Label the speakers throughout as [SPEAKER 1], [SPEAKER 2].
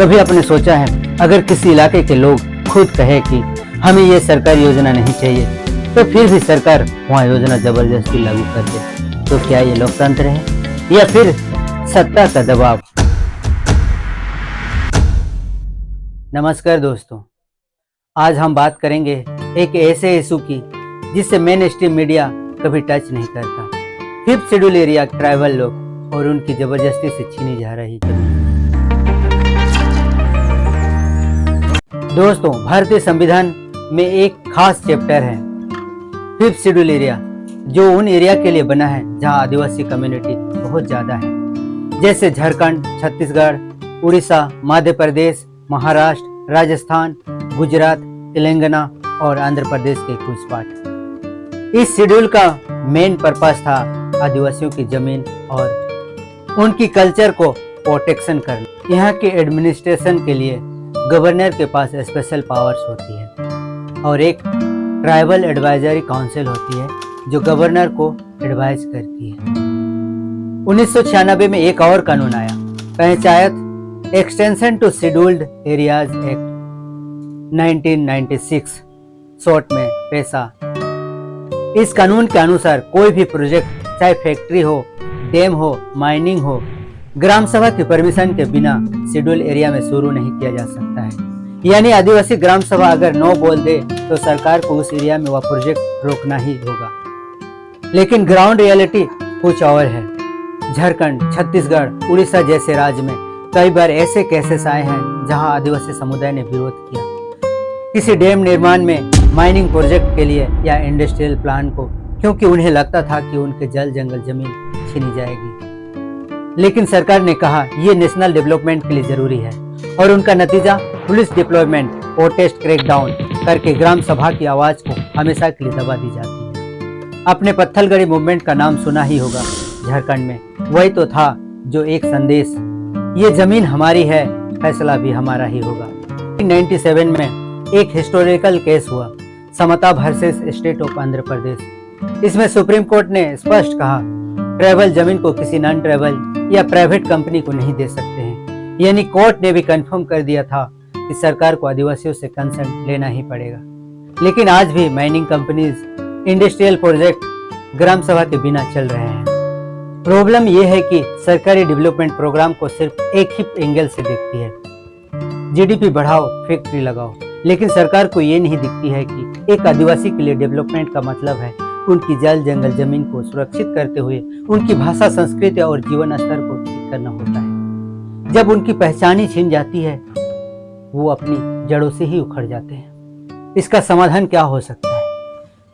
[SPEAKER 1] कभी आपने सोचा है अगर किसी इलाके के लोग खुद कहे कि हमें ये सरकारी योजना नहीं चाहिए तो फिर भी सरकार वहाँ योजना जबरदस्ती लागू कर दे, तो क्या ये लोकतंत्र है या फिर सत्ता का दबाव? नमस्कार दोस्तों, आज हम बात करेंगे एक ऐसे इशू की जिससे मेन स्ट्रीम मीडिया कभी टच नहीं करता। 5th शेड्यूल एरिया ट्राइबल लोग और उनकी जबरदस्ती से छीनी जा रही जमीन। दोस्तों, भारतीय संविधान में एक खास चैप्टर है 5th शेड्यूल एरिया, जो उन एरिया के लिए बना है जहां आदिवासी कम्युनिटी बहुत ज्यादा है, जैसे झारखंड, छत्तीसगढ़, उड़ीसा, मध्य प्रदेश, महाराष्ट्र, राजस्थान, गुजरात, तेलंगाना और आंध्र प्रदेश के कुछ पार्ट। इस शेड्यूल का मेन पर्पस था आदिवासियों की जमीन और उनकी कल्चर को प्रोटेक्शन करना। यहाँ के एडमिनिस्ट्रेशन के लिए गवर्नर के पास स्पेशल पावर्स होती है और एक ट्राइबल एडवाइजरी काउंसिल होती है जो गवर्नर को एडवाइज करती है। 1996 में एक और कानून आया, Panchayat extension to scheduled areas act 1996, short में पैसा। इस कानून के अनुसार कोई भी प्रोजेक्ट, चाहे फैक्ट्री हो, डैम हो, माइनिंग हो, ग्राम सभा की परमिशन के बिना शेड्यूल एरिया में शुरू नहीं किया जा सकता है। यानी आदिवासी ग्राम सभा अगर नो बोल दे तो सरकार को उस एरिया में वह प्रोजेक्ट रोकना ही होगा। लेकिन ग्राउंड रियलिटी कुछ और है। झारखंड, छत्तीसगढ़, उड़ीसा जैसे राज्य में कई बार ऐसे केसेस आए हैं जहां आदिवासी समुदाय ने विरोध किया किसी डैम निर्माण में, माइनिंग प्रोजेक्ट के लिए या इंडस्ट्रियल प्लान को, क्योंकि उन्हें लगता था कि उनके जल जंगल जमीन छीनी जाएगी। लेकिन सरकार ने कहा ये नेशनल डेवलपमेंट के लिए जरूरी है और उनका नतीजा पुलिस डिप्लॉयमेंट, प्रोटेस्ट, क्रैकडाउन करके ग्राम सभा की आवाज को हमेशा के लिए दबा दी जाती है। आपने पत्थलगड़ी मूवमेंट का नाम सुना ही होगा। झारखंड में वही तो था जो एक संदेश, ये जमीन हमारी है, फैसला भी हमारा ही होगा। 1997 में एक हिस्टोरिकल केस हुआ, समता versus state of Andhra Pradesh. इसमें सुप्रीम कोर्ट ने स्पष्ट कहा ट्राइबल जमीन को किसी नॉन ट्राइबल या प्राइवेट कंपनी को नहीं दे सकते हैं। यानी कोर्ट ने भी कंफर्म कर दिया था कि सरकार को आदिवासियों से कंसर्न लेना ही पड़ेगा। लेकिन आज भी माइनिंग कंपनीज, इंडस्ट्रियल प्रोजेक्ट ग्राम सभा के बिना चल रहे हैं। प्रॉब्लम यह है कि सरकारी डेवलपमेंट प्रोग्राम को सिर्फ एक ही एंगल से देखती है, जीडीपी बढ़ाओ, फैक्ट्री लगाओ। लेकिन सरकार को ये नहीं दिखती है कि एक आदिवासी के लिए डेवलपमेंट का मतलब है उनकी जल जंगल जमीन को सुरक्षित करते हुए उनकी भाषा, संस्कृति और जीवन स्तर को ठीक करना होता है। जब उनकी पहचान ही छिन जाती है, वो अपनी जड़ों से ही उखड़ जाते हैं। इसका समाधान क्या हो सकता है?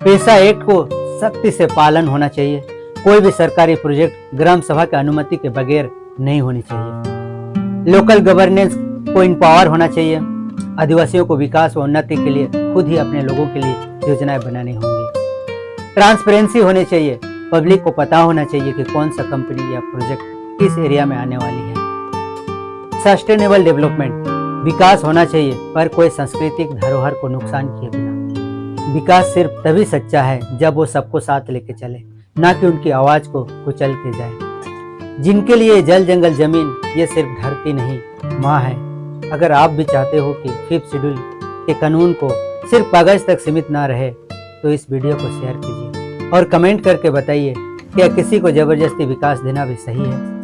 [SPEAKER 1] पैसा एक्ट को सख्ती से पालन होना चाहिए। कोई भी सरकारी प्रोजेक्ट ग्राम सभा की अनुमति के बगैर नहीं होनी चाहिए। लोकल गवर्नेंस को इम्पावर होना चाहिए। आदिवासियों को विकास व उन्नति के लिए खुद ही अपने लोगों के लिए योजनाएं बनानी होंगी। ट्रांसपेरेंसी होनी चाहिए। पब्लिक को पता होना चाहिए कि कौन सा कंपनी या प्रोजेक्ट किस एरिया में आने वाली है। सस्टेनेबल डेवलपमेंट, विकास होना चाहिए पर कोई सांस्कृतिक धरोहर को नुकसान किए बिना। विकास सिर्फ तभी सच्चा है जब वो सबको साथ लेके चले, ना कि उनकी आवाज को कुचल के जाए। जिनके लिए जल जंगल जमीन ये सिर्फ धरती नहीं, माँ है। अगर आप भी चाहते हो कि 5th शेड्यूल के कानून को सिर्फ कागज तक सीमित ना रहे तो इस वीडियो को शेयर कीजिए और कमेंट करके बताइए क्या किसी को जबरदस्ती विकास देना भी सही है।